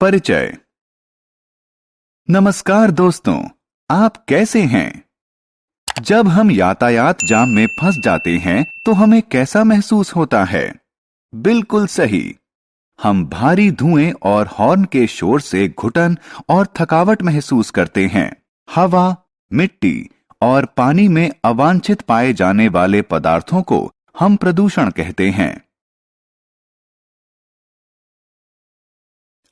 परिचय। नमस्कार दोस्तों, आप कैसे हैं? जब हम यातायात जाम में फंस जाते हैं तो हमें कैसा महसूस होता है? बिल्कुल सही। हम भारी धुएं और हॉर्न के शोर से घुटन और थकावट महसूस करते हैं। हवा, मिट्टी और पानी में अवांछित पाए जाने वाले पदार्थों को हम प्रदूषण कहते हैं।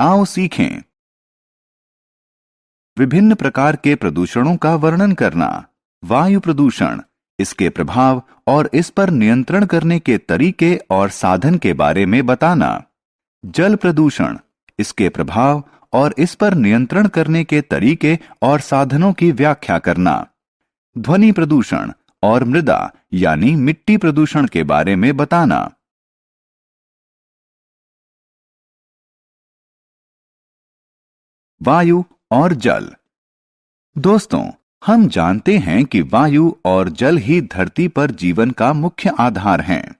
आओ सीखें। विभिन्न प्रकार के प्रदूषणों का वर्णन करना। वायु प्रदूषण, इसके प्रभाव और इस पर नियंत्रण करने के तरीके और साधन के बारे में बताना। जल प्रदूषण, इसके प्रभाव और इस पर नियंत्रण करने के तरीके और साधनों की व्याख्या करना। ध्वनि प्रदूषण और मृदा यानी मिट्टी प्रदूषण के बारे में बताना। वायु और जल। दोस्तों, हम जानते हैं कि वायु और जल ही धरती पर जीवन का मुख्य आधार हैं।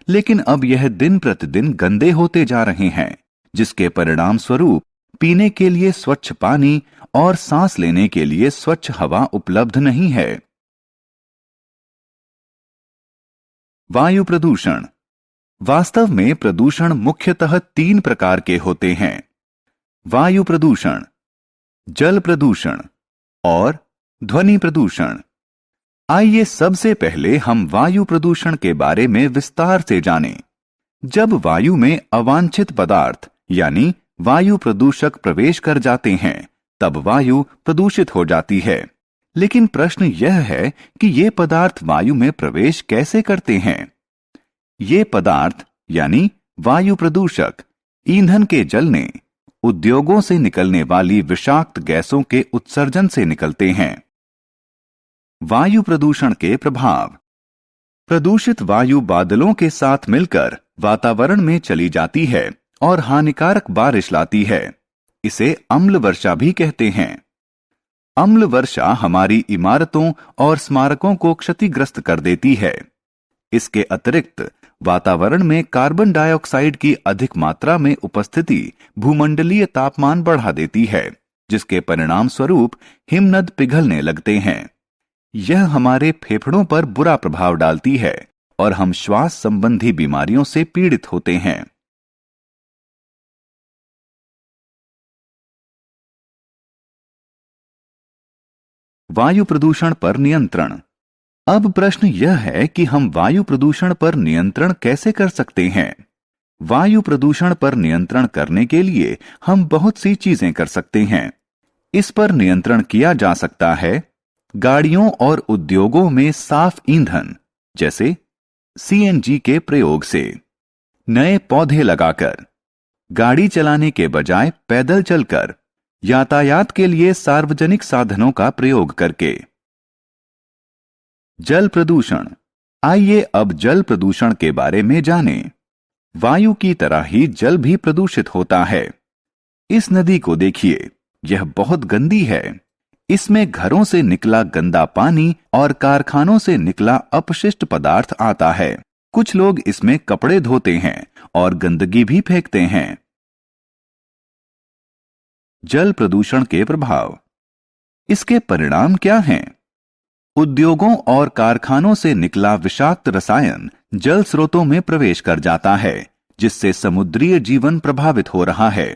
लेकिन अब यह दिन प्रतिदिन गंदे होते जा रहे हैं, जिसके परिणाम स्वरूप पीने के लिए स्वच्छ पानी और सांस लेने के लिए स्वच्छ हवा उपलब्ध नहीं है। वायु प्रदूषण। वास्तव में प्रदूषण मुख्यतः 3 प्रकार के होते हैं: वायु प्रदूषण, जल प्रदूषण और ध्वनि प्रदूषण। आइए सबसे पहले हम वायु प्रदूषण के बारे में विस्तार से जानें। जब वायु में अवांछित पदार्थ यानी वायु प्रदूषक प्रवेश कर जाते हैं, तब वायु प्रदूषित हो जाती है। लेकिन प्रश्न यह है कि ये पदार्थ वायु में प्रवेश कैसे करते हैं? ये पदार्थ यानी वायु प्रदूषक ईंधन के जलने, उद्योगों से निकलने वाली विषाक्त गैसों के उत्सर्जन से निकलते हैं। वायु प्रदूषण के प्रभाव। प्रदूषित वायु बादलों के साथ मिलकर वातावरण में चली जाती है और हानिकारक बारिश लाती है। इसे अम्ल वर्षा भी कहते हैं। अम्ल वर्षा हमारी इमारतों और स्मारकों को क्षतिग्रस्त कर देती है। इसके अतिरिक्त वातावरण में कार्बन डाइऑक्साइड की अधिक मात्रा में उपस्थिति भूमंडलीय तापमान बढ़ा देती है, जिसके परिणाम स्वरूप हिमनद पिघलने लगते हैं। यह हमारे फेफड़ों पर बुरा प्रभाव डालती है और हम श्वास संबंधी बीमारियों से पीड़ित होते हैं। वायु प्रदूषण पर नियंत्रण। अब प्रश्न यह है कि हम वायु प्रदूषण पर नियंत्रण कैसे कर सकते हैं? वायु प्रदूषण पर नियंत्रण करने के लिए हम बहुत सी चीजें कर सकते हैं। इस पर नियंत्रण किया जा सकता है गाड़ियों और उद्योगों में साफ ईंधन जैसे सीएनजी के प्रयोग से, नए पौधे लगाकर, गाड़ी चलाने के बजाय पैदल चलकर, यातायात के लिए सार्वजनिक साधनों का प्रयोग करके। जल प्रदूषण। आइए अब जल प्रदूषण के बारे में जानें। वायु की तरह ही जल भी प्रदूषित होता है। इस नदी को देखिए, यह बहुत गंदी है। इसमें घरों से निकला गंदा पानी और कारखानों से निकला अपशिष्ट पदार्थ आता है। कुछ लोग इसमें कपड़े धोते हैं और गंदगी भी फेंकते हैं। जल प्रदूषण के प्रभाव। इसके परिणाम क्या हैं? उद्योगों और कारखानों से निकला विषाक्त रसायन जल स्रोतों में प्रवेश कर जाता है, जिससे समुद्रीय जीवन प्रभावित हो रहा है।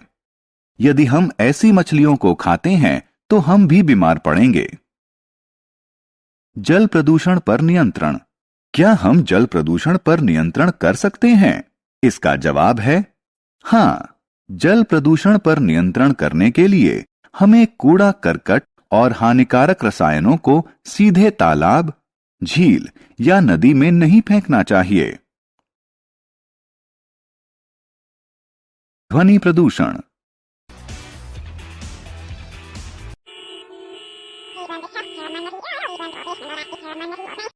यदि हम ऐसी मछलियों को खाते हैं तो हम भी बीमार पड़ेंगे। जल प्रदूषण पर नियंत्रण। क्या हम जल प्रदूषण पर नियंत्रण कर सकते हैं? इसका जवाब है हां। जल प्रदूषण पर नियंत्रण करने के लिए हमें कूड़ा करकट और हानिकारक रसायनों को सीधे तालाब, झील या नदी में नहीं फेंकना चाहिए। ध्वनि प्रदूषण।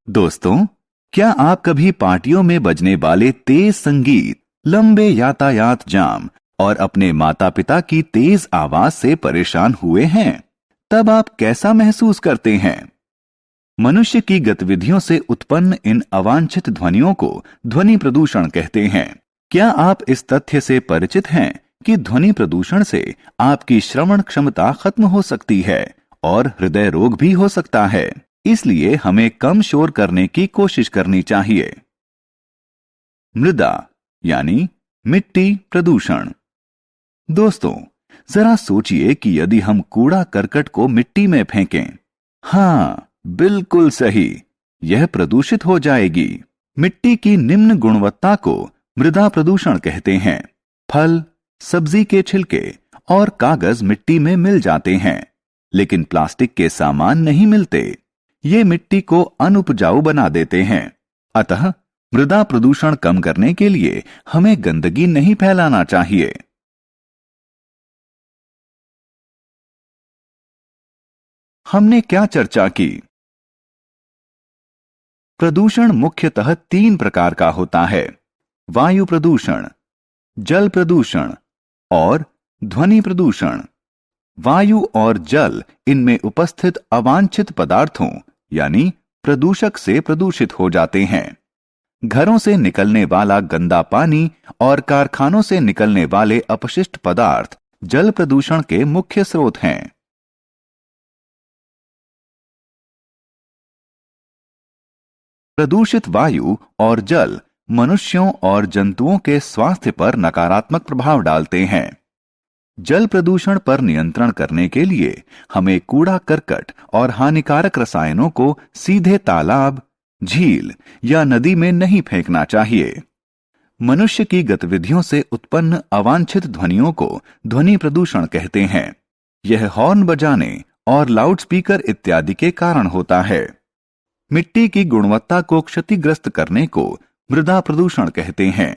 दोस्तों, क्या आप कभी पार्टियों में बजने वाले तेज संगीत, लंबे यातायात जाम और अपने माता पिता की तेज आवाज से परेशान हुए हैं? तब आप कैसा महसूस करते हैं? मनुष्य की गतिविधियों से उत्पन्न इन अवांछित ध्वनियों को ध्वनि प्रदूषण कहते हैं। क्या आप इस तथ्य से परिचित हैं कि ध्वनि प्रदूषण से आपकी श्रवण क्षमता खत्म हो सकती है और हृदय रोग भी हो सकता है? इसलिए हमें कम शोर करने की कोशिश करनी चाहिए। मृदा यानी मिट्टी प्रदूषण। दोस्तों, जरा सोचिए कि यदि हम कूड़ा करकट को मिट्टी में फेंकें, हाँ, बिल्कुल सही, यह प्रदूषित हो जाएगी। मिट्टी की निम्न गुणवत्ता को मृदा प्रदूषण कहते हैं। फल, सब्जी के छिलके और कागज मिट्टी में मिल जाते हैं, लेकिन प्लास्टिक के सामान नहीं मिलते। ये मिट्टी को अनुपजाऊ बना देते हैं। अतः मृदा प्रदूषण कम करने के लिए हमें गंदगी नहीं फैलाना चाहिए। हमने क्या चर्चा की? प्रदूषण मुख्यतः 3 प्रकार का होता है: वायु प्रदूषण, जल प्रदूषण और ध्वनि प्रदूषण। वायु और जल इनमें उपस्थित अवांछित पदार्थों यानी प्रदूषक से प्रदूषित हो जाते हैं। घरों से निकलने वाला गंदा पानी और कारखानों से निकलने वाले अपशिष्ट पदार्थ जल प्रदूषण के मुख्य स्रोत हैं। प्रदूषित वायु और जल मनुष्यों और जंतुओं के स्वास्थ्य पर नकारात्मक प्रभाव डालते हैं। जल प्रदूषण पर नियंत्रण करने के लिए हमें कूड़ा करकट और हानिकारक रसायनों को सीधे तालाब, झील या नदी में नहीं फेंकना चाहिए। मनुष्य की गतिविधियों से उत्पन्न अवांछित ध्वनियों को ध्वनि प्रदूषण कहते हैं। यह हॉर्न बजाने और लाउडस्पीकर इत्यादि के कारण होता है। मिट्टी की गुणवत्ता को क्षतिग्रस्त करने को मृदा प्रदूषण कहते हैं।